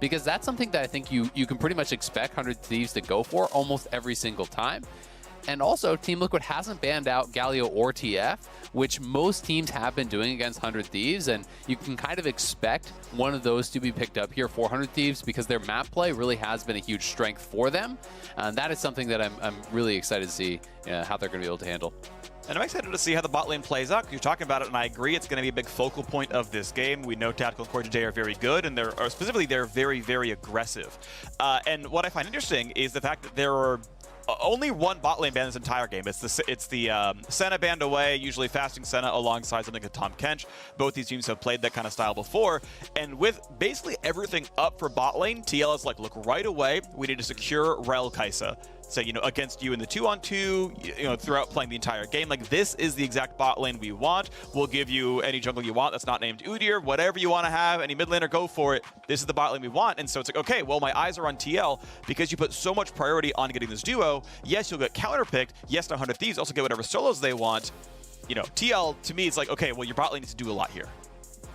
because that's something that I think you can pretty much expect 100 Thieves to go for almost every single time. And also, Team Liquid hasn't banned out Galio or TF, which most teams have been doing against 100 Thieves, and you can kind of expect one of those to be picked up here for 100 Thieves because their map play really has been a huge strength for them. And that is something that I'm really excited to see how they're going to be able to handle. And I'm excited to see how the bot lane plays out. You're talking about it, and I agree. It's going to be a big focal point of this game. We know Tactical and CoreJJ are very good, and specifically they're very, very aggressive. And what I find interesting is the fact that there are only one bot lane ban this entire game. It's the Senna banned away, usually fasting Senna alongside something like Tom Kench. Both these teams have played that kind of style before. And with basically everything up for bot lane, TL is like, look, right away, we need to secure Rell Kaisa. So, against you in the 2-on-2, throughout playing the entire game. Like, this is the exact bot lane we want. We'll give you any jungle you want that's not named Udyr, whatever you want to have, any mid laner, go for it. This is the bot lane we want. And so it's like, okay, well, my eyes are on TL because you put so much priority on getting this duo. Yes, you'll get counterpicked. Yes, 100 Thieves also get whatever solos they want. TL, to me, it's like, okay, well, your bot lane needs to do a lot here.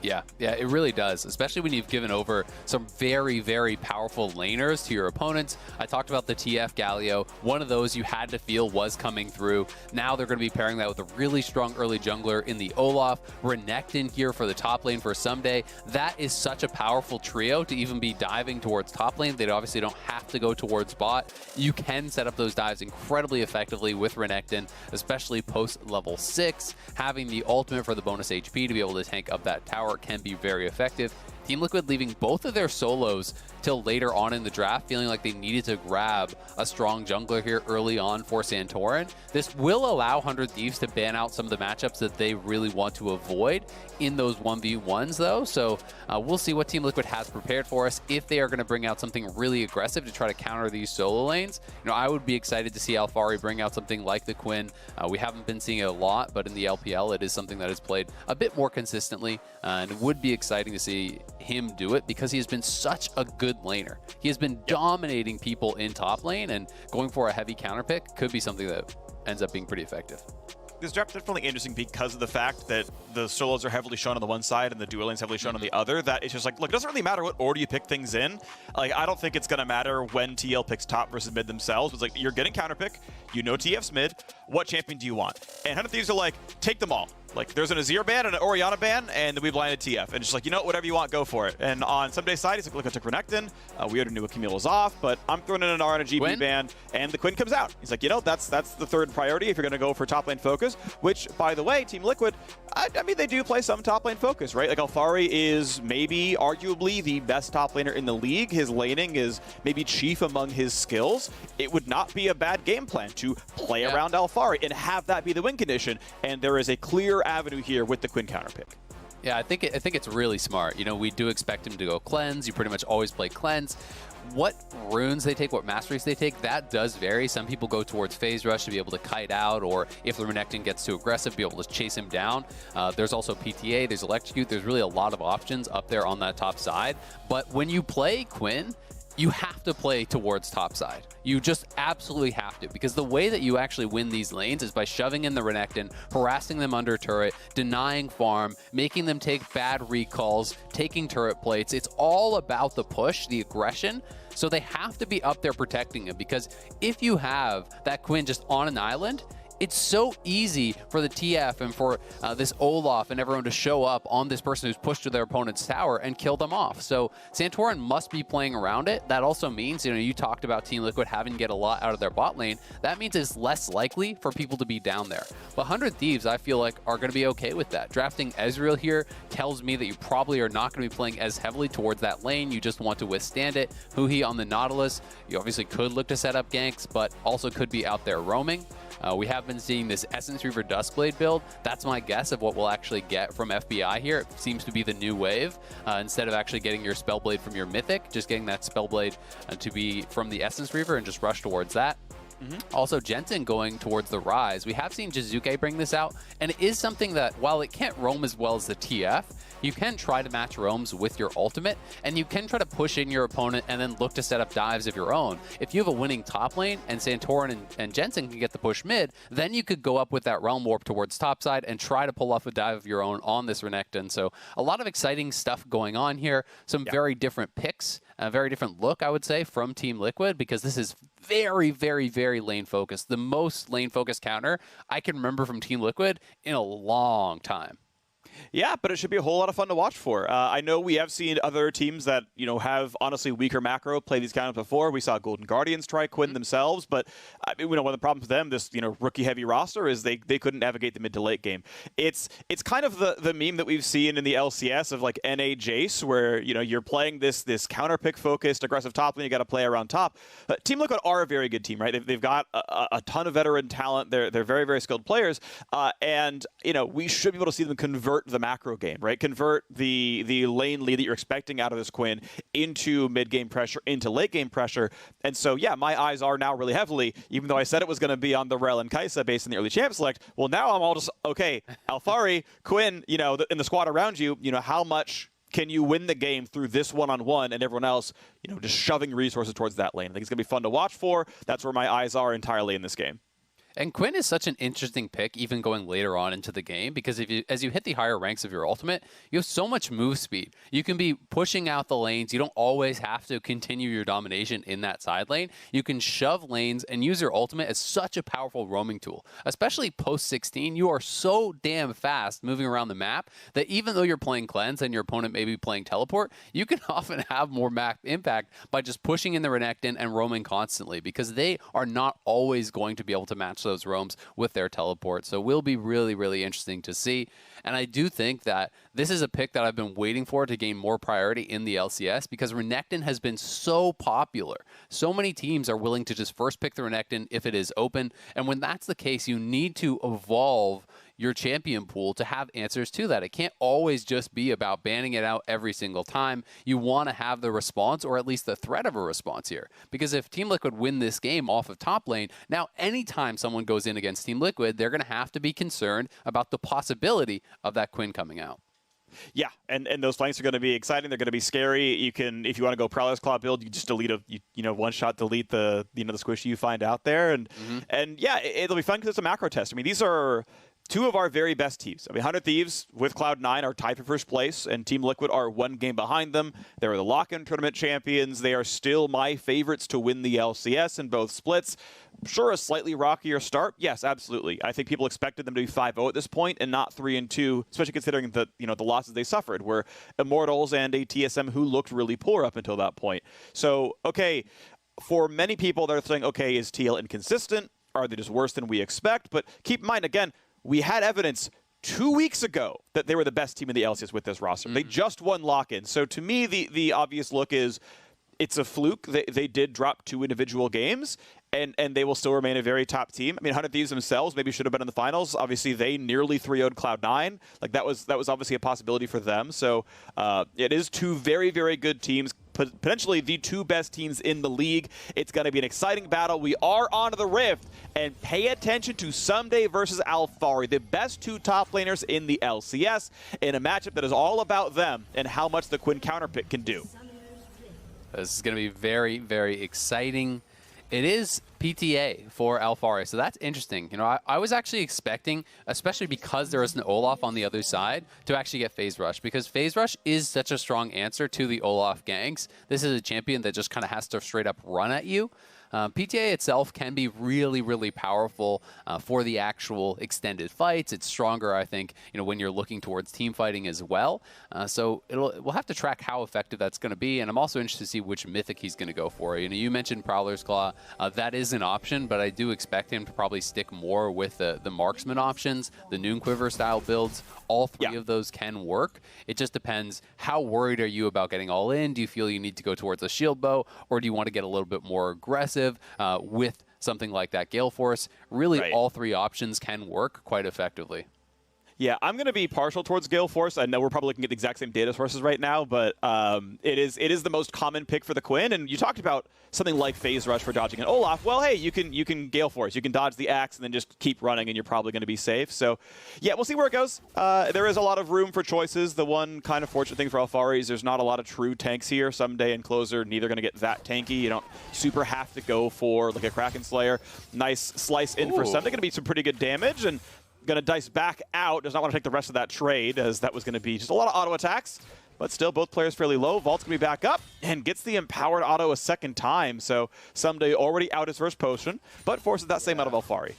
Yeah, it really does, especially when you've given over some very, very powerful laners to your opponents. I talked about the TF Galio. One of those you had to feel was coming through. Now they're going to be pairing that with a really strong early jungler in the Olaf. Renekton here for the top lane for Ssumday. That is such a powerful trio to even be diving towards top lane. They obviously don't have to go towards bot. You can set up those dives incredibly effectively with Renekton, especially post level 6. Having the ultimate for the bonus HP to be able to tank up that tower can be very effective. Team Liquid leaving both of their solos till later on in the draft, feeling like they needed to grab a strong jungler here early on for Santorin. This will allow 100 Thieves to ban out some of the matchups that they really want to avoid in those 1v1s, though. So we'll see what Team Liquid has prepared for us if they are going to bring out something really aggressive to try to counter these solo lanes. I would be excited to see Alphari bring out something like the Quinn. We haven't been seeing it a lot, but in the LPL, it is something that is played a bit more consistently, and it would be exciting to see him do it because he has been such a good laner. He has been dominating people in top lane, and going for a heavy counter pick could be something that ends up being pretty effective. This draft is definitely interesting because of the fact that the solos are heavily shown on the one side and the duo lanes heavily shown on the other. That it's just like, look, it doesn't really matter what order you pick things in. Like, I don't think it's going to matter when TL picks top versus mid themselves. It's like, you're getting counter pick. TF's mid. What champion do you want? And 100 Thieves are like, take them all. Like, there's an Azir ban and an Orianna ban, and then we blinded TF. And just like, whatever you want, go for it. And on Ssumday's side, he's like, look, I took Renekton. We already knew Camille was off, but I'm throwing in an R and a GB ban, and the Quinn comes out. He's like, that's the third priority if you're going to go for top lane focus, which, by the way, Team Liquid, I mean, they do play some top lane focus, right? Like, Alphari is maybe arguably the best top laner in the league. His laning is maybe chief among his skills. It would not be a bad game plan to play around Alphari and have that be the win condition, and there is a clear avenue here with the Quinn counter pick. Yeah, I think it's really smart. We do expect him to go cleanse. You pretty much always play cleanse. What runes they take, what masteries they take, that does vary. Some people go towards phase rush to be able to kite out, or if the Renekton gets too aggressive, be able to chase him down. There's also PTA, there's electrocute. There's really a lot of options up there on that top side. But when you play Quinn, you have to play towards top side. You just absolutely have to, because the way that you actually win these lanes is by shoving in the Renekton, harassing them under turret, denying farm, making them take bad recalls, taking turret plates. It's all about the push, the aggression. So they have to be up there protecting him, because if you have that Quinn just on an island, it's so easy for the TF and for this Olaf and everyone to show up on this person who's pushed to their opponent's tower and kill them off. So Santorin must be playing around it. That also means, you talked about Team Liquid having to get a lot out of their bot lane. That means it's less likely for people to be down there. But 100 Thieves, I feel like, are going to be okay with that. Drafting Ezreal here tells me that you probably are not going to be playing as heavily towards that lane. You just want to withstand it. Huhi on the Nautilus, you obviously could look to set up ganks, but also could be out there roaming. We have been seeing this Essence Reaver Duskblade build. That's my guess of what we'll actually get from FBI here. It seems to be the new wave. Instead of actually getting your Spellblade from your Mythic, just getting that Spellblade to be from the Essence Reaver and just rush towards that. Also, Jensen going towards the Ryze. We have seen Jizuke bring this out, and it is something that, while it can't roam as well as the TF, you can try to match roams with your ultimate, and you can try to push in your opponent and then look to set up dives of your own. If you have a winning top lane and Santorin and Jensen can get the push mid, then you could go up with that Realm Warp towards topside and try to pull off a dive of your own on this Renekton. So a lot of exciting stuff going on here. Some very different picks a very different look, I would say, from Team Liquid, because this is very, very, very lane focused. The most lane focused counter I can remember from Team Liquid in a long time. Yeah, but it should be a whole lot of fun to watch for. I know we have seen other teams that, you know, have honestly weaker macro play these counters before. We saw Golden Guardians try Quinn themselves, but you know, one of the problems with them, this, you know, rookie heavy roster, is they couldn't navigate the mid to late game. It's kind of the meme that we've seen in the LCS of like NA Jace, where, you know, you're playing this counter pick focused aggressive top lane, you got to play around top. But Team Liquid are a very good team, right? They've got a ton of veteran talent. They're very, very skilled players, and you know, we should be able to see them convert the macro game, right? Convert the lane lead that you're expecting out of this Quinn into mid-game pressure, into late-game pressure. And so, yeah, my eyes are now really heavily, even though I said it was going to be on the Rell and Kaisa based in the early champ select, well, now I'm all just, okay, Alphari, Quinn, you know, in the squad around you, you know, how much can you win the game through this one-on-one and everyone else, you know, just shoving resources towards that lane? I think it's going to be fun to watch for. That's where my eyes are entirely in this game. And Quinn is such an interesting pick, even going later on into the game, because as you hit the higher ranks of your ultimate, you have so much move speed. You can be pushing out the lanes. You don't always have to continue your domination in that side lane. You can shove lanes and use your ultimate as such a powerful roaming tool. Especially post 16, you are so damn fast moving around the map that even though you're playing cleanse and your opponent may be playing teleport, you can often have more map impact by just pushing in the Renekton and roaming constantly, because they are not always going to be able to match those roams with their teleport. So will be really, really interesting to see. And I do think that this is a pick that I've been waiting for to gain more priority in the LCS, because Renekton has been so popular. So many teams are willing to just first pick the Renekton if it is open. And when that's the case, you need to evolve your champion pool to have answers to that. It can't always just be about banning it out every single time. You want to have the response, or at least the threat of a response here. Because if Team Liquid win this game off of top lane, now anytime someone goes in against Team Liquid, they're going to have to be concerned about the possibility of that Quinn coming out. Yeah, and those flanks are going to be exciting. They're going to be scary. You can, if you want to go Prowler's Claw build, you just delete you know, one shot delete the the squishy you find out there, and yeah, it'll be fun because it's a macro test. I mean, these are two of our very best teams. I mean, 100 Thieves with Cloud9 are tied for first place, and Team Liquid are one game behind them. They were the lock-in tournament champions. They are still my favorites to win the LCS in both splits. Sure, a slightly rockier start. Yes, absolutely. I think people expected them to be 5-0 at this point and not 3-2, especially considering the the losses they suffered were Immortals and a TSM who looked really poor up until that point. So, okay, for many people, they're saying, okay, is TL inconsistent? Are they just worse than we expect? But keep in mind, again, we had evidence 2 weeks ago that they were the best team in the LCS with this roster. They just won lock-in. So to me, the obvious look is it's a fluke. They did drop 2 individual games, and they will still remain a very top team. I mean, 100 Thieves themselves maybe should have been in the finals. Obviously, they nearly 3-0'd Cloud9. Like, that was obviously a possibility for them. So it is 2 very, very good teams, potentially the 2 best teams in the league. It's going to be an exciting battle. We are on the Rift, and pay attention to Ssumday versus Alphari, the best 2 top laners in the LCS, in a matchup that is all about them and how much the Quinn counterpick can do. This is going to be very, very exciting. It is PTA for Alphari, so that's interesting. You know, I was actually expecting, especially because there is an Olaf on the other side, to actually get Phase Rush, because Phase Rush is such a strong answer to the Olaf ganks. This is a champion that just kind of has to straight up run at you. PTA itself can be really, really powerful for the actual extended fights. It's stronger, I think, when you're looking towards team fighting as well. So we'll have to track how effective that's going to be, and I'm also interested to see which mythic he's going to go for. You mentioned Prowler's Claw. That is an option, but I do expect him to probably stick more with the marksman options, the Noon Quiver style builds. All 3 of those can work. It just depends, how worried are you about getting all in? Do you feel you need to go towards a shield bow, or do you want to get a little bit more aggressive with something like that Gale Force? Really, all 3 options can work quite effectively. Yeah, I'm going to be partial towards Gale Force. I know we're probably looking at the exact same data sources right now, but it is the most common pick for the Quinn. And you talked about something like Phase Rush for dodging an Olaf. Well, hey, you can Gale Force. You can dodge the axe and then just keep running, and you're probably going to be safe. So, yeah, we'll see where it goes. There is a lot of room for choices. The one kind of fortunate thing for Alphari is there's not a lot of true tanks here. Ssumday and Closer, neither going to get that tanky. You don't super have to go for like a Kraken Slayer. Nice slice in for Ssumday. Going to be some pretty good damage, and going to dice back out. Does not want to take the rest of that trade, as that was going to be just a lot of auto attacks. but still both players fairly low. Vault's going to be back up and gets the empowered auto a second time. So Ssumday already out his first potion, but forces that same out of Alphari.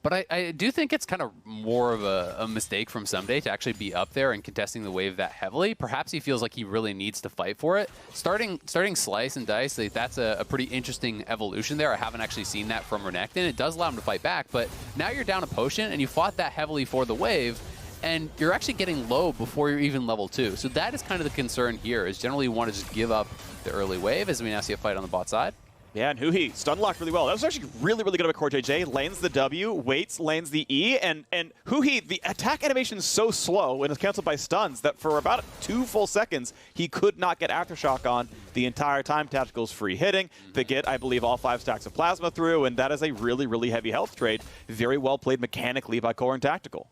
But I do think it's kind of more of a mistake from Ssumday to actually be up there and contesting the wave that heavily. Perhaps he feels like he really needs to fight for it. Starting Slice and Dice, that's a pretty interesting evolution there. I haven't actually seen that from Renekton. It does allow him to fight back, but now you're down a potion and you fought that heavily for the wave, and you're actually getting low before you're even level 2. So that is kind of the concern here, is generally you want to just give up the early wave, as we now see a fight on the bot side. Yeah, and Huhi stun locked really well. That was actually really, really good about CoreJJ. Lanes the W, waits, lanes the E, and Huhi, the attack animation is so slow and is canceled by stuns that for about 2 full seconds, he could not get Aftershock on the entire time. Tactical's free hitting. They get, I believe, all 5 stacks of Plasma through, and that is a really, really heavy health trade. Very well played mechanically by Core and Tactical.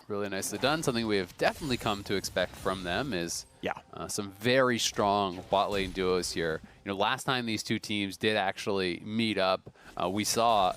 Really nicely done. Something we have definitely come to expect from them is some very strong bot lane duos here. You know, last time these two teams did actually meet up, we saw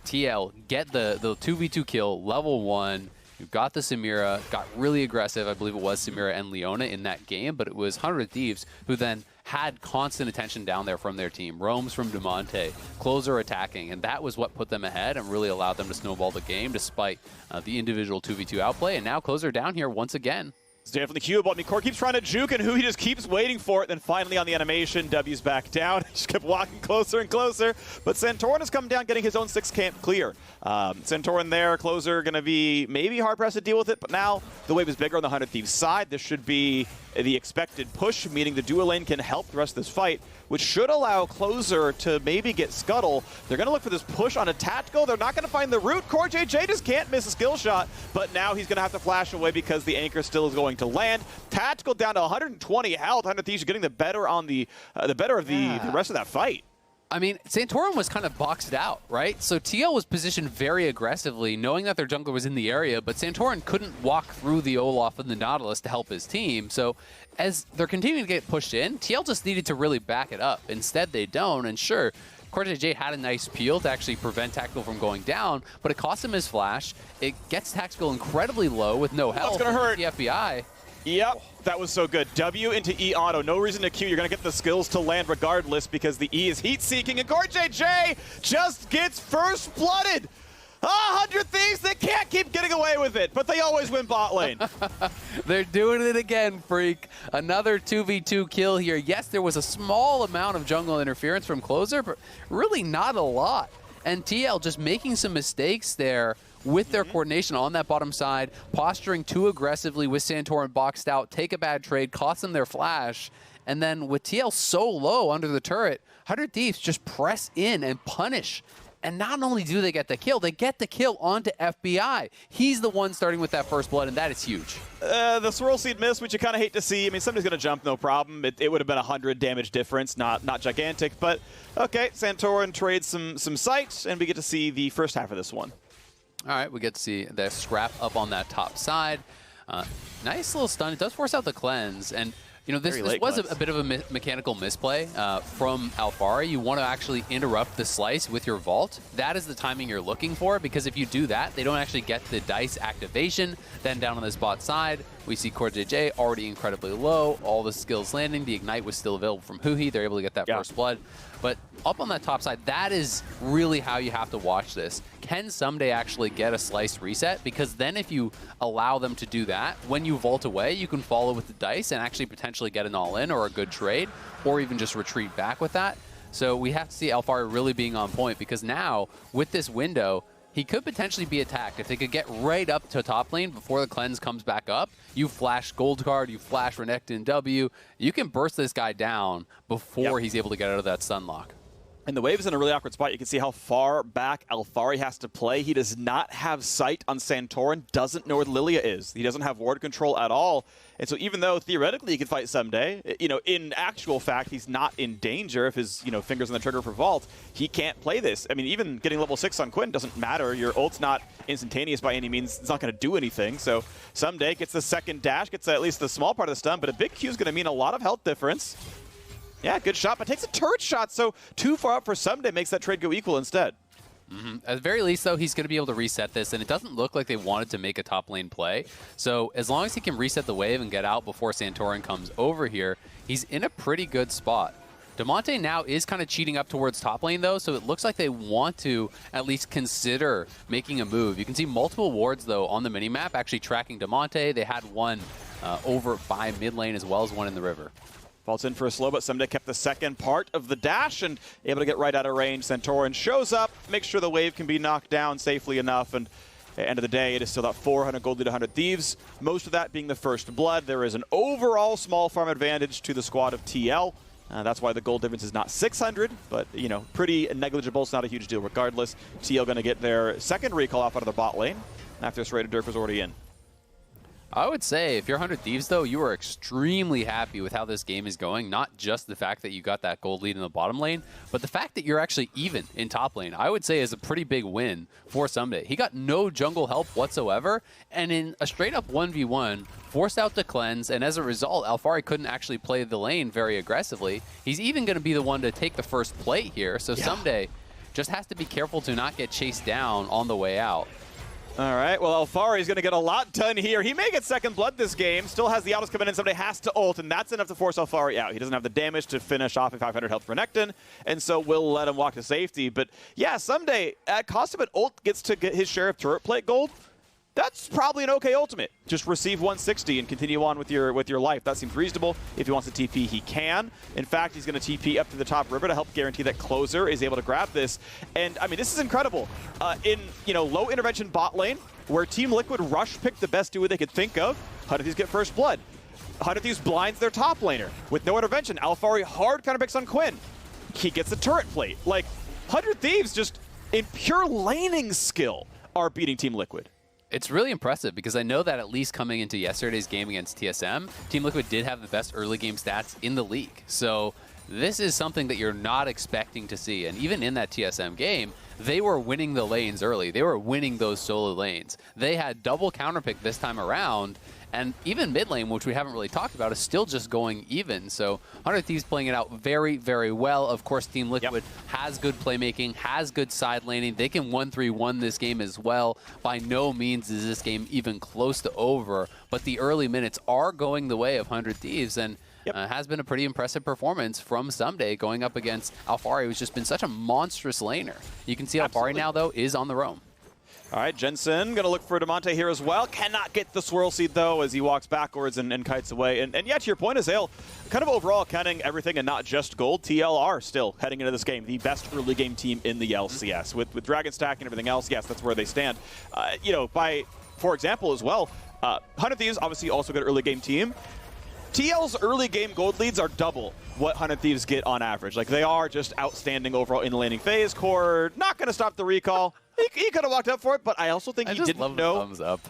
TL get the 2v2 kill, level 1. You got the Samira, got really aggressive. I believe it was Samira and Leona in that game, but it was 100 Thieves who then had constant attention down there from their team. Roams from Damonte, Closer attacking, and that was what put them ahead and really allowed them to snowball the game despite the individual 2v2 outplay. And now Closer down here once again. Stand from the cube, but Core keeps trying to juke, and Huhi just keeps waiting for it. Then finally on the animation, W's back down. Just kept walking closer and closer. But Santorin has come down, getting his own 6 camp clear. Santorin there, Closer going to be maybe hard-pressed to deal with it, but now the wave is bigger on the 100 Thieves side. This should be the expected push, meaning the duo lane can help the rest of this fight, which should allow Closer to maybe get Scuttle. They're going to look for this push on a Tactical. They're not going to find the root. CoreJJ just can't miss a skill shot, but now he's going to have to flash away because the anchor still is going to land. Tactical down to 120 health. 100 Thieves getting the better on the better of the rest of that fight. I mean, Santorin was kind of boxed out, right? So TL was positioned very aggressively, knowing that their jungler was in the area, but Santorin couldn't walk through the Olaf and the Nautilus to help his team. So as they're continuing to get pushed in, TL just needed to really back it up. Instead, they don't, and sure, CoreJJ had a nice peel to actually prevent Tactical from going down, but it cost him his flash. It gets Tactical incredibly low with no health. That's going to hurt. The FBI. Yep, that was so good. W into E auto. No reason to Q. You're going to get the skills to land regardless because the E is heat-seeking, and CoreJJ just gets first blooded. 100 Thieves, they can't keep getting away with it, but they always win bot lane. They're doing it again, Phreak. Another 2v2 kill here. Yes, there was a small amount of jungle interference from Closer, but really not a lot. And TL just making some mistakes there with their coordination on that bottom side, posturing too aggressively with Santorin boxed out, take a bad trade, cost them their flash, and then with TL so low under the turret, 100 Thieves just press in and punish. And not only do they get the kill onto FBI. He's the one starting with that first blood, and that is huge. The Swirl Seed miss, which you kind of hate to see. I mean, somebody's going to jump, no problem. It would have been 100 damage difference, not gigantic. But, okay, Santorin trades some sight, and we get to see the first half of this one. All right, we get to see the scrap up on that top side. Nice little stun. It does force out the cleanse, and you know this was a bit of a mechanical misplay from Alphari. You want to actually interrupt the slice with your vault. That is the timing you're looking for, because if you do that, they don't actually get the dice activation. Then down on this bot side, we see CoreJJ already incredibly low. All the skills landing. The ignite was still available from Huhi. They're able to get that first blood. But up on that top side, that is really how you have to watch this. Can Ssumday actually get a slice reset? Because then if you allow them to do that, when you vault away, you can follow with the dice and actually potentially get an all-in or a good trade, or even just retreat back with that. So we have to see Alphari really being on point, because now, with this window, he could potentially be attacked. If they could get right up to top lane before the cleanse comes back up, you flash Gold Card, you flash Renekton W, you can burst this guy down before he's able to get out of that stun lock. And the wave is in a really awkward spot. You can see how far back Alphari has to play. He does not have sight on Santorin, doesn't know where Lillia is. He doesn't have ward control at all. And so even though theoretically he could fight Ssumday, you know, in actual fact, he's not in danger if his, fingers on the trigger for Vault. He can't play this. I mean, even getting level 6 on Quinn doesn't matter. Your ult's not instantaneous by any means. It's not going to do anything. So Ssumday gets the second dash, gets at least the small part of the stun, but a big Q is going to mean a lot of health difference. Yeah, good shot, but takes a turret shot, so too far up for Ssumday makes that trade go equal instead. At the very least, though, he's going to be able to reset this, and it doesn't look like they wanted to make a top lane play. So as long as he can reset the wave and get out before Santorin comes over here, he's in a pretty good spot. Damonte now is kind of cheating up towards top lane, though, so it looks like they want to at least consider making a move. You can see multiple wards, though, on the minimap actually tracking Damonte. They had one over by mid lane as well as one in the river. Falls in for a slow, but Ssumday kept the second part of the dash and able to get right out of range. Santorin shows up, makes sure the wave can be knocked down safely enough, and at the end of the day, it is still that 400 gold lead, 100 Thieves. Most of that being the first blood. There is an overall small farm advantage to the squad of TL. That's why the gold difference is not 600, but, you know, pretty negligible. It's not a huge deal regardless. TL going to get their second recall off out of the bot lane after Serrated Dirk was already in. I would say if you're 100 Thieves, though, you are extremely happy with how this game is going. Not just the fact that you got that gold lead in the bottom lane, but the fact that you're actually even in top lane, I would say is a pretty big win for Ssumday. He got no jungle help whatsoever, and in a straight-up 1v1, forced out to cleanse, and as a result, Alphari couldn't actually play the lane very aggressively. He's even going to be the one to take the first plate here, so Ssumday just has to be careful to not get chased down on the way out. All right, well, Alphari is going to get a lot done here. He may get second blood this game. Still has the autos coming in. Somebody has to ult, and that's enough to force Alphari out. He doesn't have the damage to finish off a 500 health Renekton, and so we'll let him walk to safety. But yeah, Ssumday, at cost of an ult, gets to get his share of turret plate gold. That's probably an okay ultimate. Just receive 160 and continue on with your life. That seems reasonable. If he wants to TP, he can. In fact, he's going to TP up to the top river to help guarantee that closer is able to grab this. And I mean, this is incredible. In low intervention bot lane, where Team Liquid rush picked the best duo they could think of, 100 Thieves get first blood. 100 Thieves blinds their top laner with no intervention. Alphari hard counter picks on Quinn. He gets a turret plate. Like 100 Thieves just in pure laning skill are beating Team Liquid. It's really impressive because I know that at least coming into yesterday's game against TSM, Team Liquid did have the best early game stats in the league. So this is something that you're not expecting to see. And even in that TSM game, they were winning the lanes early. They were winning those solo lanes. They had double counterpick this time around. And even mid lane, which we haven't really talked about, is still just going even. So 100 Thieves playing it out very, very well. Of course, Team Liquid has good playmaking, has good side laning. They can 1-3-1 this game as well. By no means is this game even close to over, but the early minutes are going the way of 100 Thieves, and has been a pretty impressive performance from Ssumday going up against Alphari, who's just been such a monstrous laner. You can see Alphari now, though, is on the roam. All right, Jensen going to look for Damonte here as well. Cannot get the swirl seed, though, as he walks backwards and kites away. And yeah, to your point, Azael, kind of overall counting everything and not just gold, TL are still heading into this game the best early game team in the LCS. With Dragon Stack and everything else, yes, that's where they stand. For example, as well, 100 Thieves obviously also good early game team. TL's early game gold leads are double what 100 Thieves get on average. Like, they are just outstanding overall in the laning phase. Core not going to stop the recall. He could have walked up for it, but I also think he didn't know. I just love the thumbs up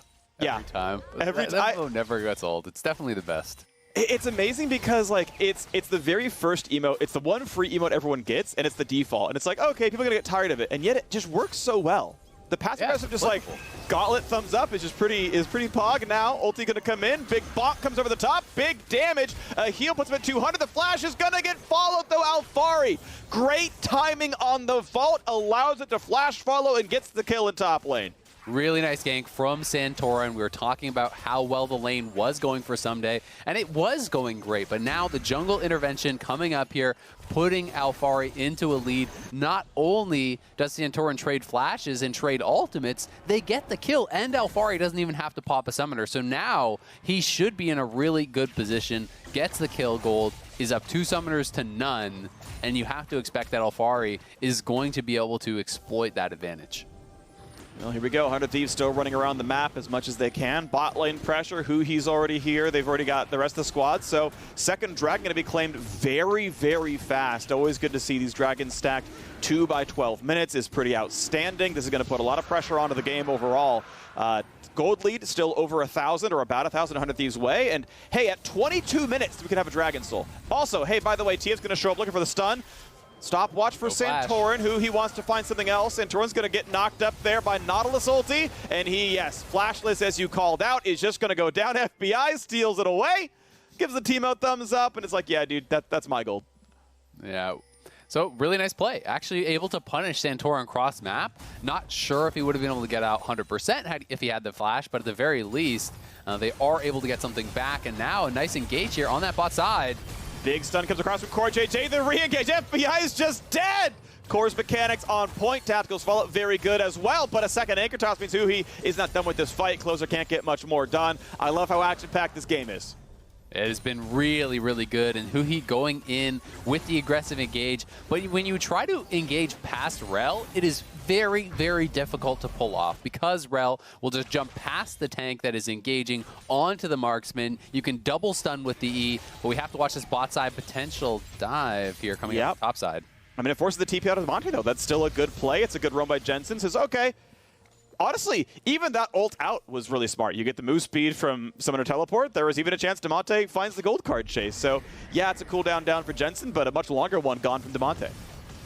every time. Every time. That never gets old. It's definitely the best. It's amazing because, like, it's the very first emote. It's the one free emote everyone gets, and it's the default. And it's like, okay, people are going to get tired of it. And yet it just works so well. The passive aggressive just like gauntlet thumbs up is just pretty pog now. Ulti gonna come in, big bonk comes over the top, big damage. A heal puts him at 200. The flash is gonna get followed though. Alphari, great timing on the vault, allows it to flash follow and gets the kill in top lane. Really nice gank from Santorin. We were talking about how well the lane was going for Ssumday, and it was going great, but now the jungle intervention coming up here, putting Alphari into a lead. Not only does Santorin trade flashes and trade ultimates, they get the kill, and Alphari doesn't even have to pop a summoner. So now he should be in a really good position, gets the kill gold, is up 2 summoners to none, and you have to expect that Alphari is going to be able to exploit that advantage. Well, here we go. 100 Thieves still running around the map as much as they can. Bot lane pressure. Huhi's already here. They've already got the rest of the squad. So second dragon going to be claimed very, very fast. Always good to see these dragons stacked 2 by 12 minutes is pretty outstanding. This is going to put a lot of pressure onto the game overall. Gold lead still over 1,000 or about 1,000 100 Thieves way. And hey, at 22 minutes, we could have a Dragon Soul. Also, hey, by the way, TF's going to show up looking for the stun. Stopwatch for Santorin, who he wants to find something else. Santorin's going to get knocked up there by Nautilus ulti. And he, yes, flashless, as you called out, is just going to go down. FBI steals it away, gives the team a thumbs up, and it's like, yeah, dude, that's my gold. Yeah. So really nice play. Actually able to punish Santorin cross map. Not sure if he would have been able to get out 100% if he had the flash, but at the very least, they are able to get something back. And now a nice engage here on that bot side. Big stun comes across from CoreJJ. The re-engage. FBI is just dead. Core's mechanics on point. Tactical's follow-up very good as well, but a second anchor toss means Huhi is not done with this fight. Closer can't get much more done. I love how action-packed this game is. It has been really, really good, and Huhi going in with the aggressive engage. But when you try to engage past Rell, it is very, very difficult to pull off because Rell will just jump past the tank that is engaging onto the marksman. You can double stun with the E, but we have to watch this bot side potential dive here coming up top side. I mean, it forces the TP out of Damonte, though. That's still a good play. It's a good run by Jensen. Says, okay. Honestly, even that ult out was really smart. You get the move speed from summoner teleport. There was even a chance Damonte finds the gold card chase. So, yeah, it's a cooldown down for Jensen, but a much longer one gone from Damonte.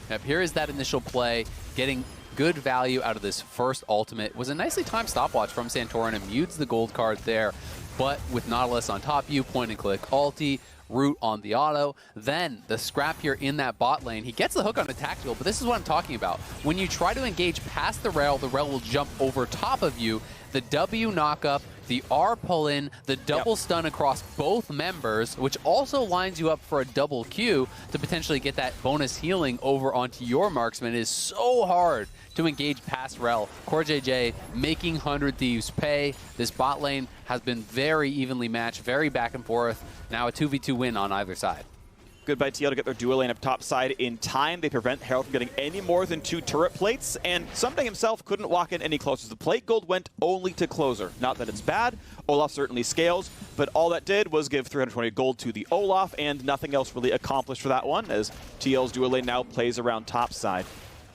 Yep, here is that initial play, getting good value out of this first ultimate. It was a nicely timed stopwatch from Santorin and mutes the gold card there. But with Nautilus on top of you, point and click ulti, root on the auto, then the scrap here in that bot lane. He gets the hook on the tactical, but this is what I'm talking about. When you try to engage past the Rell will jump over top of you. The W knock up, the R pull in, the double stun across both members, which also lines you up for a double Q to potentially get that bonus healing over onto your marksman. It is so hard to engage past Rell. CoreJJ making 100 Thieves pay. This bot lane has been very evenly matched, very back and forth. Now a 2v2 win on either side. Good by TL to get their dual lane up top side in time. They prevent Herald from getting any more than 2 turret plates, and Ssumday himself couldn't walk in any closer. The plate gold went only to closer. Not that it's bad. Olaf certainly scales, but all that did was give 320 gold to the Olaf, and nothing else really accomplished for that one, as TL's dual lane now plays around top side.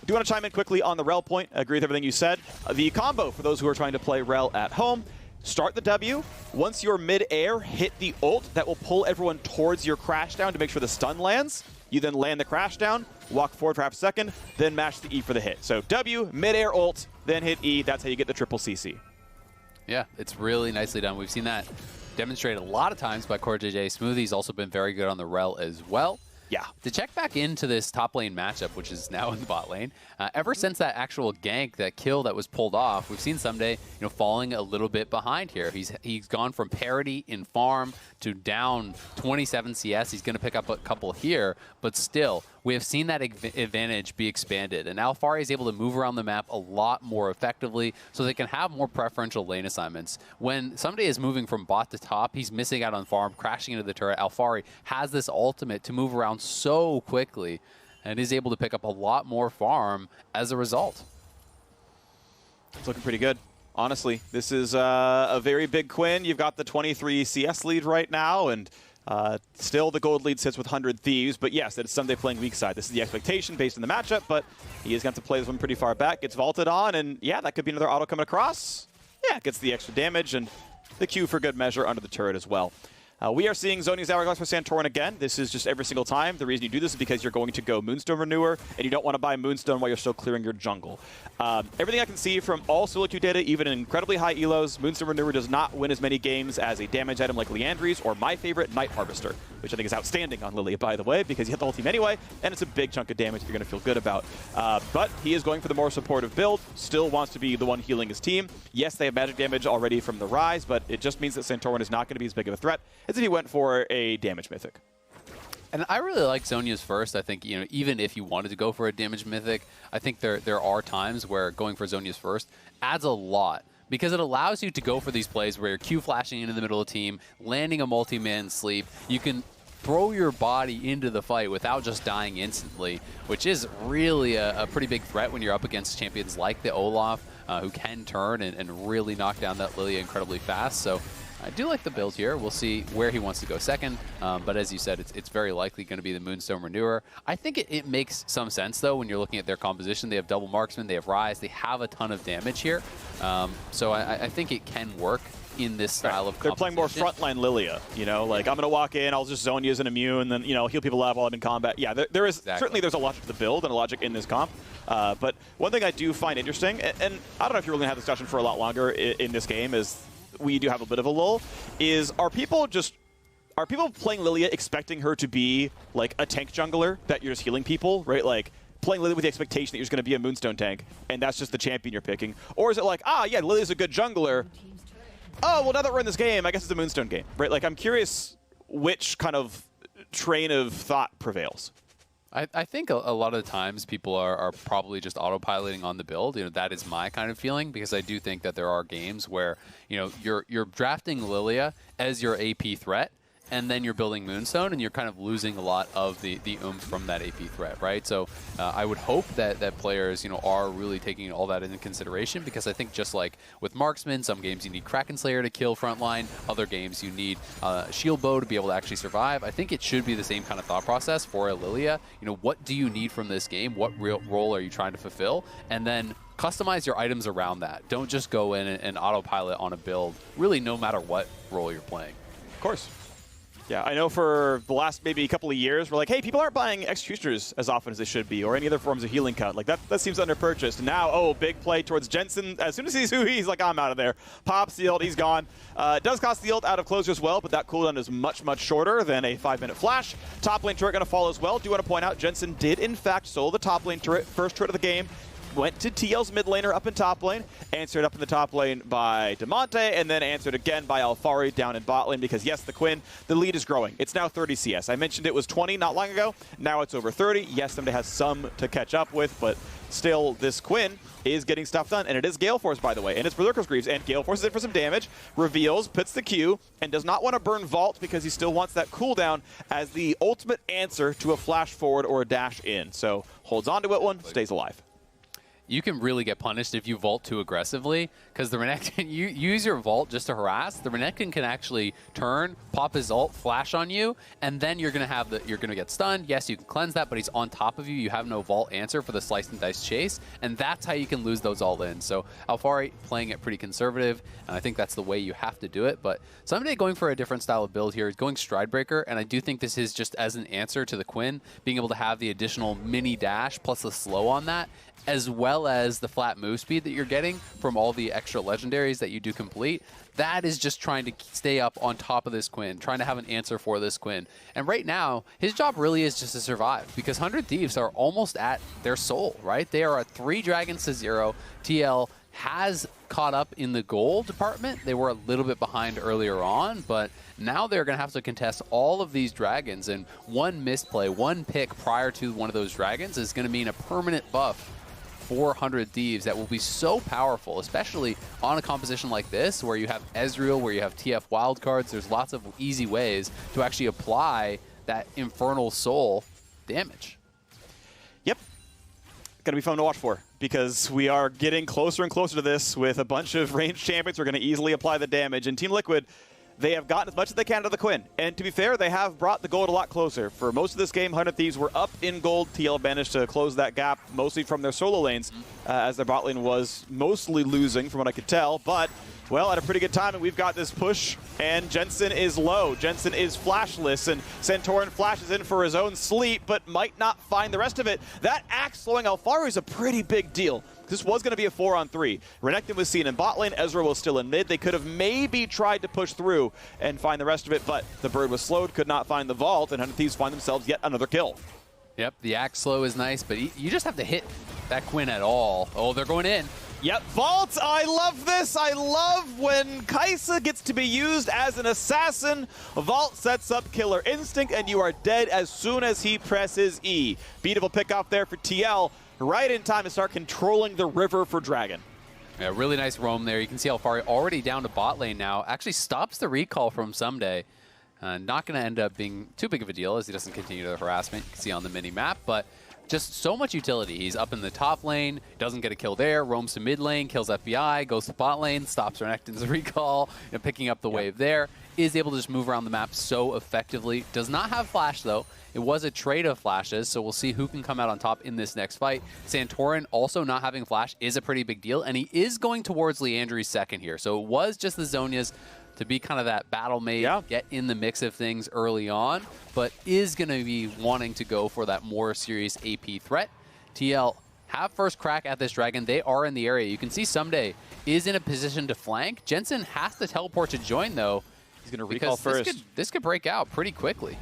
I do want to chime in quickly on the Rell point. I agree with everything you said. The combo for those who are trying to play Rell at home. Start the W. Once you're mid-air, hit the ult. That will pull everyone towards your crash down to make sure the stun lands. You then land the crash down, walk forward for half a second, then mash the E for the hit. So W, mid-air ult, then hit E. That's how you get the triple CC. Yeah, it's really nicely done. We've seen that demonstrated a lot of times by CoreJJ. Smoothie's also been very good on the Rell as well. Yeah. To check back into this top lane matchup, which is now in the bot lane, ever since that actual gank, that kill that was pulled off, we've seen Ssumday, falling a little bit behind here. He's gone from parity in farm to down 27 CS. He's going to pick up a couple here, but still, we have seen that advantage be expanded, and Alphari is able to move around the map a lot more effectively so they can have more preferential lane assignments. When Ssumday is moving from bot to top, he's missing out on farm, crashing into the turret. Alphari has this ultimate to move around so quickly and is able to pick up a lot more farm as a result. It's looking pretty good. Honestly, this is a very big Quinn. You've got the 23 CS lead right now, and still the gold lead sits with 100 Thieves. But yes, it's Ssumday playing weak side. This is the expectation based on the matchup, but he is going to play this one pretty far back. Gets vaulted on, and yeah, that could be another auto coming across. Yeah, gets the extra damage, and the Q for good measure under the turret as well. We are seeing Zhonya's Hourglass for Santorin again. This is just every single time. The reason you do this is because you're going to go Moonstone Renewer, and you don't want to buy Moonstone while you're still clearing your jungle. Everything I can see from all solo queue data, even in incredibly high elos, Moonstone Renewer does not win as many games as a damage item like Liandry's or my favorite, Night Harvester, which I think is outstanding on Lillia, by the way, because you hit the whole team anyway, and it's a big chunk of damage you're going to feel good about. But he is going for the more supportive build, still wants to be the one healing his team. Yes, they have magic damage already from the Ryze, but it just means that Santorin is not going to be as big of a threat as if he went for a damage mythic. And I really like Zhonya's first. I think, even if you wanted to go for a damage mythic, I think there are times where going for Zhonya's first adds a lot, because it allows you to go for these plays where you're Q flashing into the middle of the team, landing a multi-man sleep. You can throw your body into the fight without just dying instantly, which is really a pretty big threat when you're up against champions like the Olaf, who can turn and really knock down that Lillia incredibly fast. So I do like the build here. We'll see where he wants to go second. But as you said, it's very likely going to be the Moonstone Renewer. I think it makes some sense, though, when you're looking at their composition. They have double marksman, they have Ryze, they have a ton of damage here. So I think it can work in this style of composition. They're playing more frontline Lillia, like I'm going to walk in, I'll just Zhonya's an immune, and then, heal people up while I'm in combat. Yeah, there is certainly there's a logic to the build and a logic in this comp. But one thing I do find interesting, and I don't know if you're really going to have this discussion for a lot longer in this game, is we do have a bit of a lull, is are are people playing Lillia expecting her to be like a tank jungler that you're just healing people, right? Like playing Lillia with the expectation that you're just going to be a Moonstone tank, and that's just the champion you're picking? Or is it like, ah, yeah, Lillia's a good jungler. Oh, well, now that we're in this game, I guess it's a Moonstone game, right? Like, I'm curious which kind of train of thought prevails. I think a lot of the times people are probably just autopiloting on the build. You know, that is my kind of feeling, because I do think that there are games where, you know, you're drafting Lillia as your AP threat, and then you're building Moonstone, and you're kind of losing a lot of the oomph from that AP threat, right? So I would hope that players, you know, are really taking all that into consideration, because I think just like with Marksman, some games you need Kraken Slayer to kill frontline, other games you need Shield Bow to be able to actually survive. I think it should be the same kind of thought process for a Lillia. You know, what do you need from this game? What real role are you trying to fulfill? And then customize your items around that. Don't just go in and autopilot on a build, really, no matter what role you're playing. Of course. Yeah, I know for the last maybe a couple of years, we're like, hey, people aren't buying Executioners as often as they should be, or any other forms of healing cut. Like, that seems underpurchased. And now, oh, big play towards Jensen. As soon as he's Huhi, he's like, I'm out of there. Pops the ult, he's gone. Does cost the ult out of closure as well, but that cooldown is much, much shorter than a 5-minute flash. Top lane turret going to fall as well. Do want to point out, Jensen did, in fact, solo the top lane turret, first turret of the game. Went to TL's mid laner up in top lane, answered up in the top lane by Damonte, and then answered again by Alphari down in bot lane, because yes, the Quinn, the lead is growing. It's now 30 CS. I mentioned it was 20 not long ago. Now it's over 30. Yes, Ssumday has some to catch up with, but still, this Quinn is getting stuff done, and it is Gale Force, by the way, and it's Berserker's Greaves, and Gale Force is in for some damage, reveals, puts the Q, and does not want to burn Vault because he still wants that cooldown as the ultimate answer to a flash forward or a dash in. So holds on to it one, stays alive. You can really get punished if you vault too aggressively, because the Renekton, you use your vault just to harass. The Renekton can actually turn, pop his ult, flash on you, and then you're gonna get stunned. Yes, you can cleanse that, but he's on top of you. You have no vault answer for the slice and dice chase, and that's how you can lose those all in. So Alphari playing it pretty conservative, and I think that's the way you have to do it. But Ssumday going for a different style of build here, going Stridebreaker, and I do think this is just as an answer to the Quinn, being able to have the additional mini dash plus the slow on that, as well as the flat move speed that you're getting from all the extra legendaries that you do complete. That is just trying to stay up on top of this Quinn, trying to have an answer for this Quinn. And right now, his job really is just to survive, because 100 Thieves are almost at their soul, right? They are at 3 dragons to 0. TL has caught up in the gold department. They were a little bit behind earlier on, but now they're going to have to contest all of these dragons, and one misplay, one pick prior to one of those dragons is going to mean a permanent buff 400 Thieves that will be so powerful, especially on a composition like this, where you have Ezreal, where you have TF wildcards. There's lots of easy ways to actually apply that Infernal Soul damage. Yep. Going to be fun to watch for, because we are getting closer and closer to this with a bunch of ranged champions who are going to easily apply the damage. And Team Liquid, they have gotten as much as they can to the Quinn. And to be fair, they have brought the gold a lot closer. For most of this game, 100 Thieves were up in gold. TL managed to close that gap, mostly from their solo lanes, as their bot lane was mostly losing, from what I could tell. But, well, at a pretty good time, and we've got this push, and Jensen is low. Jensen is flashless, and Santorin flashes in for his own sleep, but might not find the rest of it. That axe slowing Alphari is a pretty big deal. This was going to be a 4-on-3. Renekton was seen in bot lane. Ezreal was still in mid. They could have maybe tried to push through and find the rest of it, but the bird was slowed, could not find the vault, and 100 Thieves find themselves yet another kill. Yep, the axe slow is nice, but you just have to hit that Quinn at all. Oh, they're going in. Yep, Vault, I love this. I love when Kaisa gets to be used as an assassin. Vault sets up Killer Instinct, and you are dead as soon as he presses E. Beautiful pick off there for TL. Right in time to start controlling the river for Dragon. Yeah, really nice roam there. You can see Alphari already down to bot lane now. Actually stops the recall from Ssumday. Not going to end up being too big of a deal as he doesn't continue the harassment. You can see on the mini-map, but just so much utility. He's up in the top lane, doesn't get a kill there, roams to mid lane, kills FBI, goes to bot lane, stops Renekton's recall, and picking up the wave there. Is able to just move around the map so effectively. Does not have flash, though. It was a trade of flashes, so we'll see who can come out on top in this next fight. Santorin also not having flash is a pretty big deal, and he is going towards Leandri's second here. So it was just the Zhonya's to be kind of that battle mate, get in the mix of things early on, but is going to be wanting to go for that more serious AP threat. TL have first crack at this dragon. They are in the area. You can see Ssumday is in a position to flank. Jensen has to teleport to join, though, He's going to recall first. This could break out pretty quickly.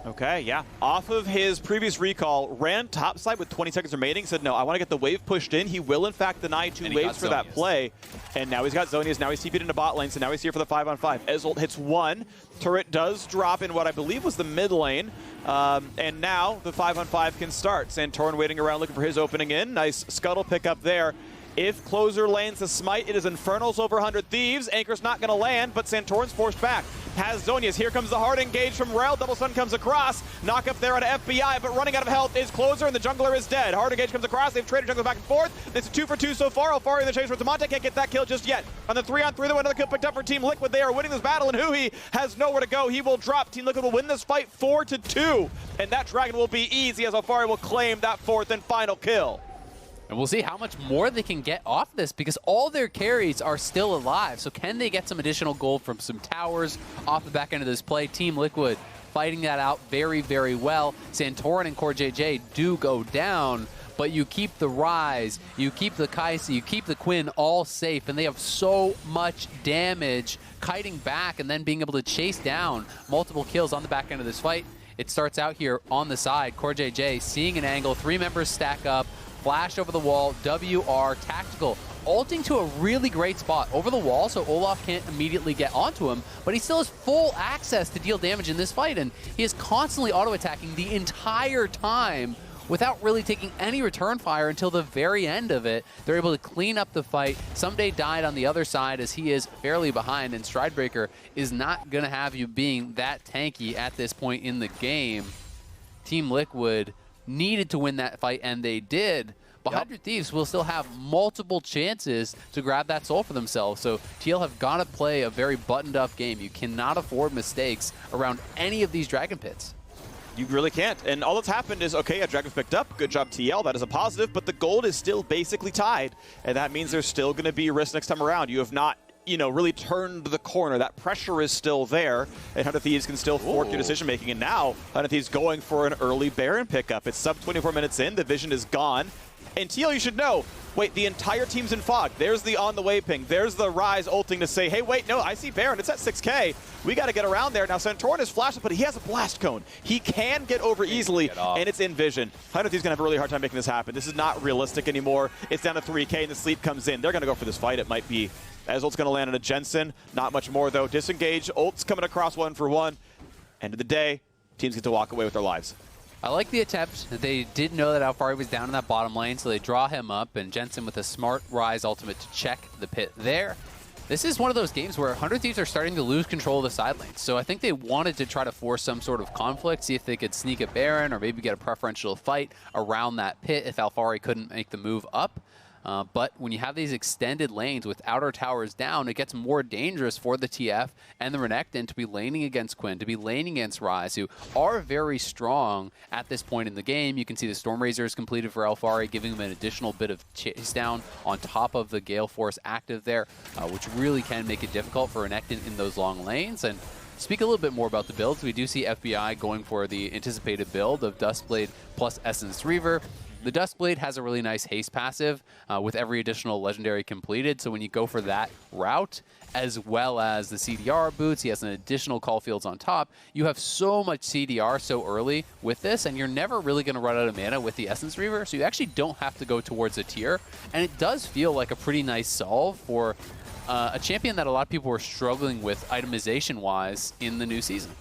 Okay, yeah. Off of his previous recall, ran topside with 20 seconds remaining, said, no, I want to get the wave pushed in. He will, in fact, deny 2 waves for that play. And now he's got Zhonya's. Now he's TP'd into bot lane, so now he's here for the 5-on-5. Ezreal hits 1. Turret does drop in what I believe was the mid lane. And now the 5-on-5 can start. Santorin waiting around looking for his opening in. Nice scuttle pick up there. If Closer lands the smite, it is Infernals over 100 Thieves. Anchor's not going to land, but Santorin's forced back. Has Zhonya's. Here comes the hard engage from Rell. Double stun comes across. Knock up there on FBI, but running out of health is Closer, and the jungler is dead. Hard engage comes across. They've traded junglers back and forth. It's a 2 for 2 so far. Alphari in the chase for Damonte. Can't get that kill just yet. On the 3-on-3, though, another kill picked up for Team Liquid. They are winning this battle, and Huhi has nowhere to go. He will drop. Team Liquid will win this fight 4-2, and that dragon will be easy as Alphari will claim that 4th and final kill. And we'll see how much more they can get off this because all their carries are still alive. So can they get some additional gold from some towers off the back end of this play? Team Liquid fighting that out very, very well. Santorin and CoreJJ do go down, but you keep the Ryze, you keep the Kaisa, you keep the Quinn all safe, and they have so much damage kiting back and then being able to chase down multiple kills on the back end of this fight. It starts out here on the side. CoreJJ seeing an angle, 3 members stack up, flash over the wall, WR, tactical, ulting to a really great spot over the wall, so Olaf can't immediately get onto him, but he still has full access to deal damage in this fight, and he is constantly auto-attacking the entire time without really taking any return fire until the very end of it. They're able to clean up the fight. Ssumday died on the other side as he is fairly behind, and Stridebreaker is not going to have you being that tanky at this point in the game. Team Liquid needed to win that fight, and they did. But 100 Thieves will still have multiple chances to grab that soul for themselves. So TL have got to play a very buttoned-up game. You cannot afford mistakes around any of these Dragon Pits. You really can't. And all that's happened is, okay, a Dragon's picked up. Good job, TL. That is a positive. But the gold is still basically tied. And that means there's still going to be risk next time around. You have not, you know, really turned the corner. That pressure is still there, and 100 Thieves can still fork your decision-making. And now, 100 Thieves going for an early Baron pickup. It's sub 24 minutes in. The vision is gone. And TL, you should know, wait, the entire team's in fog. There's the on-the-way ping. There's the Ryze ulting to say, hey, wait, no, I see Baron. It's at 6K. We got to get around there. Now, Santorin is flashing, but he has a blast cone. He can get over easily, and it's in vision. 100 Thieves going to have a really hard time making this happen. This is not realistic anymore. It's down to 3K, and the sleep comes in. They're going to go for this fight. It might be Azael's going to land on a Jensen. Not much more, though. Disengage. Ult's coming across 1-for-1. End of the day, teams get to walk away with their lives. I like the attempt. They did know that Alphari was down in that bottom lane, so they draw him up, and Jensen with a smart Ryze ultimate to check the pit there. This is one of those games where 100 Thieves are starting to lose control of the side lanes, so I think they wanted to try to force some sort of conflict, see if they could sneak a Baron or maybe get a preferential fight around that pit if Alphari couldn't make the move up. But when you have these extended lanes with outer towers down, it gets more dangerous for the TF and the Renekton to be laning against Quinn, to be laning against Ryze, who are very strong at this point in the game. You can see the Stormrazor is completed for Alphari, giving him an additional bit of chase down on top of the Gale Force active there, which really can make it difficult for Renekton in those long lanes. And speak a little bit more about the builds. We do see FBI going for the anticipated build of Duskblade plus Essence Reaver. The Duskblade has a really nice haste passive with every additional legendary completed, so when you go for that route, as well as the CDR boots, he has an additional call fields on top, you have so much CDR so early with this, and you're never really going to run out of mana with the Essence Reaver, so you actually don't have to go towards a tier, and it does feel like a pretty nice solve for a champion that a lot of people were struggling with itemization-wise in the new season.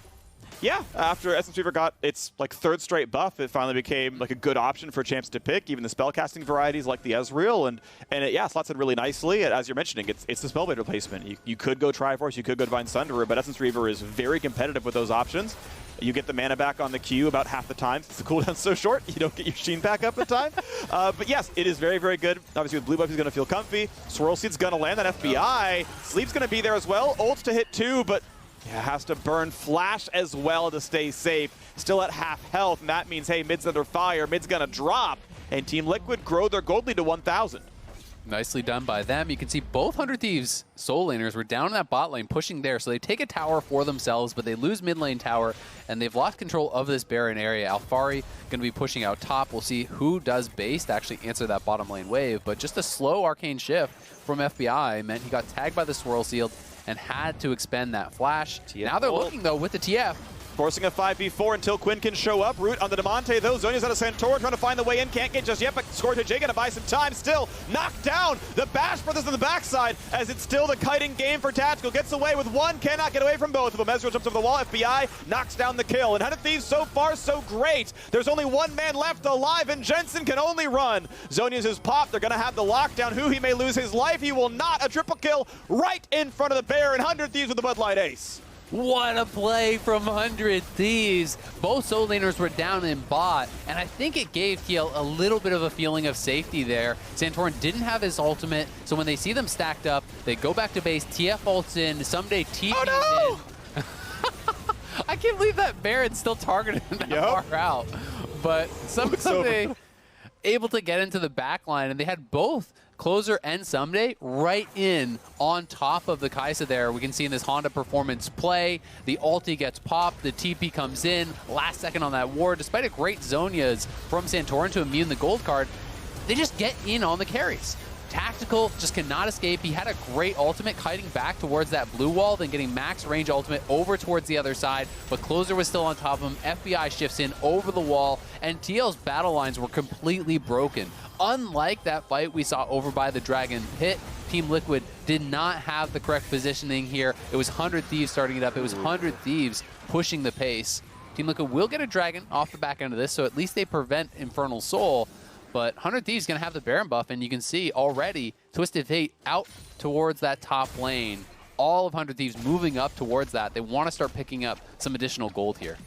Yeah, after Essence Reaver got its like 3rd straight buff, it finally became like a good option for champs to pick, even the spellcasting varieties like the Ezreal, and it slots in really nicely. As you're mentioning, it's the Spellblade replacement. You could go Triforce, you could go Divine Sunderer, but Essence Reaver is very competitive with those options. You get the mana back on the Q about half the time. Since the cooldown's so short, you don't get your Sheen back up in time. But yes, it is very, very good. Obviously, with Blue Buff, he's going to feel comfy. Swirl Seed's going to land on FBI. Sleep's going to be there as well. Ults to hit 2, but yeah, has to burn Flash as well to stay safe. Still at half health, and that means, hey, mid's under fire. Mid's going to drop, and Team Liquid grow their gold lead to 1,000. Nicely done by them. You can see both 100 Thieves soul laners were down in that bot lane pushing there, so they take a tower for themselves, but they lose mid lane tower, and they've lost control of this Baron area. Alphari going to be pushing out top. We'll see who does base to actually answer that bottom lane wave, but just a slow arcane shift from FBI meant he got tagged by the Swirl Shield, and had to expend that flash. Now they're looking, though, with the TF. Forcing a 5v4 until Quinn can show up. Root on the Damonte, though. Zonya's out of Santorin, trying to find the way in. Can't get just yet, but CoreJJ gonna buy some time. Still knocked down. The Bash Brothers on the backside, as it's still the kiting game for Tactical. Gets away with one, cannot get away from both of them. Ezreal jumps over the wall. FBI knocks down the kill. And 100 Thieves so far, so great. There's only one man left alive, and Jensen can only run. Zonya's his pop. They're gonna have the lockdown. Huhi may lose his life. He will not. A triple kill right in front of the Bear, and 100 Thieves with the Bud Light ace. What a play from 100 Thieves. Both solo laners were down in bot, and I think it gave TL a little bit of a feeling of safety there. Santorin didn't have his ultimate, so when they see them stacked up, they go back to base, TF ults in, Ssumday TPs in. I can't believe that Baron's still targeted that far out. But Ssumday able to get into the back line, and they had both Closer and Ssumday right in on top of the Kaisa there. We can see in this Honda performance play, the ulti gets popped, the TP comes in, last second on that ward. Despite a great Zonia's from Santorin to immune the gold card, they just get in on the carries. Tactical just cannot escape. He had a great ultimate kiting back towards that blue wall, then getting max range ultimate over towards the other side, but Closer was still on top of him. FBI shifts in over the wall, and TL's battle lines were completely broken. Unlike that fight we saw over by the Dragon Pit, Team Liquid did not have the correct positioning here. It was 100 Thieves starting it up. It was 100 Thieves pushing the pace. Team Liquid will get a Dragon off the back end of this, so at least they prevent Infernal Soul. But 100 Thieves is going to have the Baron buff, and you can see already Twisted Fate out towards that top lane. All of 100 Thieves moving up towards that. They want to start picking up some additional gold here.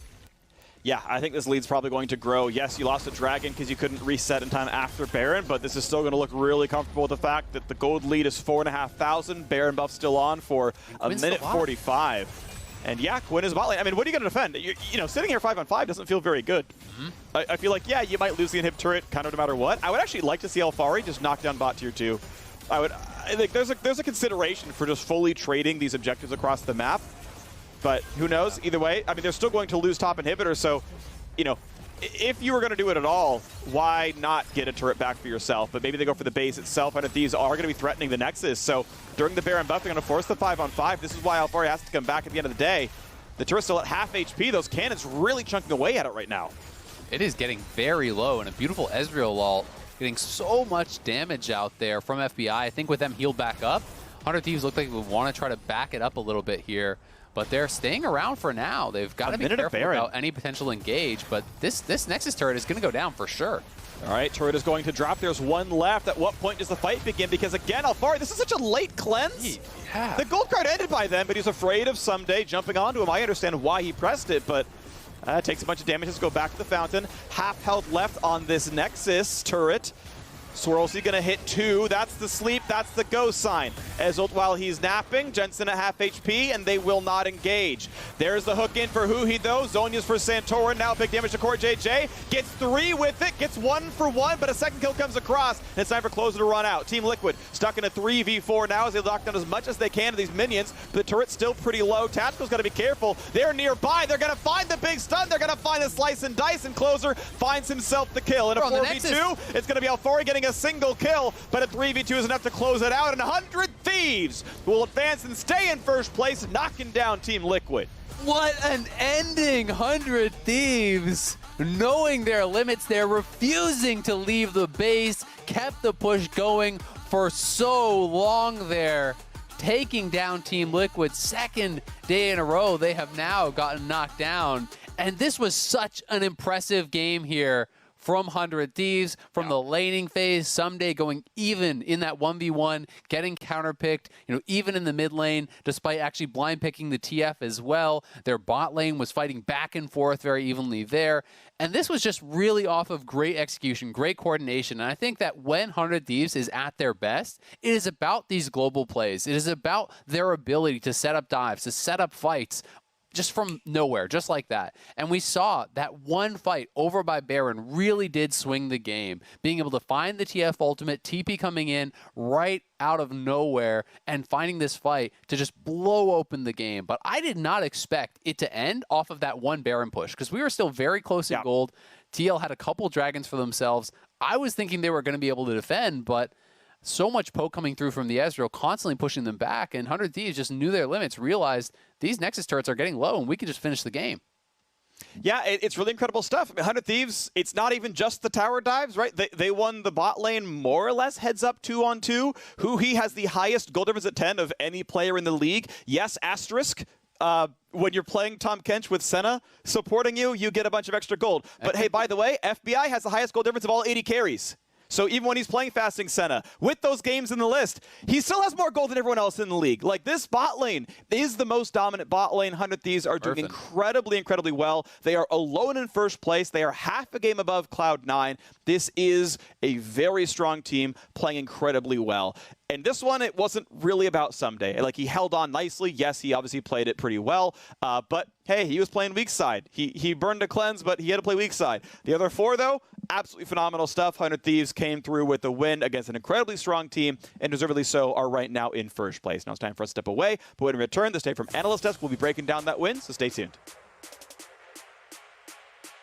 Yeah, I think this lead's probably going to grow. Yes, you lost a Dragon because you couldn't reset in time after Baron, but this is still going to look really comfortable with the fact that the gold lead is 4,500. Baron buff still on for a minute 45. And yeah, Quinn is bot lane. I mean, what are you going to defend? You know, sitting here 5-on-5 doesn't feel very good. I feel like, yeah, you might lose the inhib turret kind of no matter what. I would actually like to see Alphari just knock down bot tier 2. I think there's a consideration for just fully trading these objectives across the map. But who knows? Either way, I mean, they're still going to lose top inhibitor. So, you know, if you were going to do it at all, why not get a turret back for yourself? But maybe they go for the base itself, and if these are going to be threatening the Nexus. So during the Baron buff, they're going to force the 5-on-5. This is why Alphari has to come back at the end of the day. The turret's still at half HP. Those cannons really chunking away at it right now. It is getting very low, and a beautiful Ezreal ult getting so much damage out there from FBI. I think with them healed back up, 100 Thieves look like we want to try to back it up a little bit here. But they're staying around for now. They've got to be careful about any potential engage. But this Nexus turret is going to go down for sure. All right, turret is going to drop. There's one left. At what point does the fight begin? Because again, Alphari, this is such a late cleanse. Yeah. The gold card ended by then, but he's afraid of Ssumday jumping onto him. I understand why he pressed it, but takes a bunch of damage. Let's go back to the fountain. Half health left on this Nexus turret. Swirlsy gonna hit 2. That's the sleep. That's the go sign. As while he's napping, Jensen at half HP, and they will not engage. There's the hook in for Huhi, though. Zonya's for Santorin. Now big damage to CoreJJ. Gets 3 with it. Gets 1 for 1, but a second kill comes across. And it's time for Closer to run out. Team Liquid stuck in a 3v4 now as they lock down as much as they can to these minions. But the turret's still pretty low. Tactical's got to be careful. They're nearby. They're gonna find the big stun. They're gonna find a slice and dice, and Closer finds himself the kill. In a 4v2, it's gonna be Alphari getting a single kill, but a 3v2 is enough to close it out, and 100 Thieves will advance and stay in first place, knocking down Team Liquid. What an ending! 100 Thieves, knowing their limits, they're refusing to leave the base, kept the push going for so long there, taking down Team Liquid. Second day in a row, they have now gotten knocked down, and this was such an impressive game here from 100 Thieves, from the laning phase, Ssumday going even in that 1v1, getting counterpicked, you know, even in the mid lane, despite actually blind picking the TF as well. Their bot lane was fighting back and forth very evenly there. And this was just really off of great execution, great coordination. And I think that when 100 Thieves is at their best, it is about these global plays. It is about their ability to set up dives, to set up fights, just from nowhere, just like that. And we saw that one fight over by Baron really did swing the game. Being able to find the TF ultimate, TP coming in right out of nowhere, and finding this fight to just blow open the game. But I did not expect it to end off of that one Baron push, because we were still very close in gold. TL had a couple dragons for themselves. I was thinking they were going to be able to defend, but So much poke coming through from the Ezreal, constantly pushing them back, and 100 Thieves just knew their limits, realized these Nexus turrets are getting low, and we can just finish the game. Yeah, it's really incredible stuff. I mean, 100 Thieves, it's not even just the tower dives, right? They won the bot lane more or less heads up 2-on-2. Huhi has the highest gold difference at 10 of any player in the league. Yes, asterisk. When you're playing Tom Kench with Senna supporting you, you get a bunch of extra gold. But hey, by the way, FBI has the highest gold difference of all 80 carries. So even when he's playing Fasting Senna, with those games in the list, he still has more gold than everyone else in the league. Like, this bot lane is the most dominant bot lane. 100 Thieves are doing incredibly, incredibly well. They are alone in first place. They are half a game above Cloud9. This is a very strong team playing incredibly well. And this one, it wasn't really about Ssumday. Like, he held on nicely. Yes, he obviously played it pretty well. But, hey, he was playing weak side. He burned a cleanse, but he had to play weak side. The other four, though, absolutely phenomenal stuff. 100 Thieves came through with a win against an incredibly strong team, and deservedly so are right now in first place. Now it's time for us to step away. But when we return, the Stay from Analyst Desk will be breaking down that win, so stay tuned.